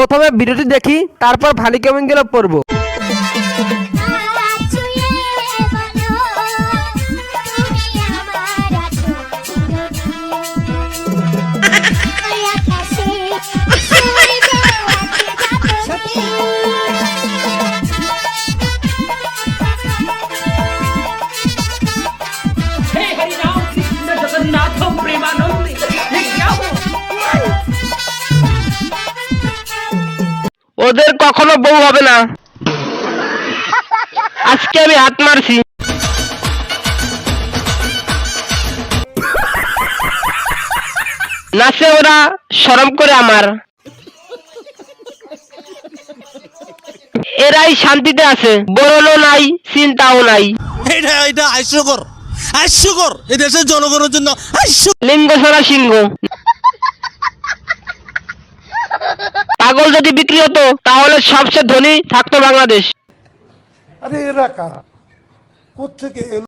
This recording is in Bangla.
প্রথমে ভিডিওটি দেখি, তারপর ভালো কমেন্টগুলো পড়বো। ওদের কখনো বউ হবে না, আজকে আমি হাত মারছি। নাচে ওরা শরম করে আমার, এরাই শান্তিতে আছে, বড়লো নাই চিন্তাও নাই। এটা হাস্যকর, হাস্যকর এই দেশের জনগণের জন্য লিঙ্গ ছাড়া সিংহ। পাগল যদি বিক্রি হতো তাহলে সবচেয়ে ধনী থাকতো বাংলাদেশ। আরে এরা কারা, কোত্থেকে এলো?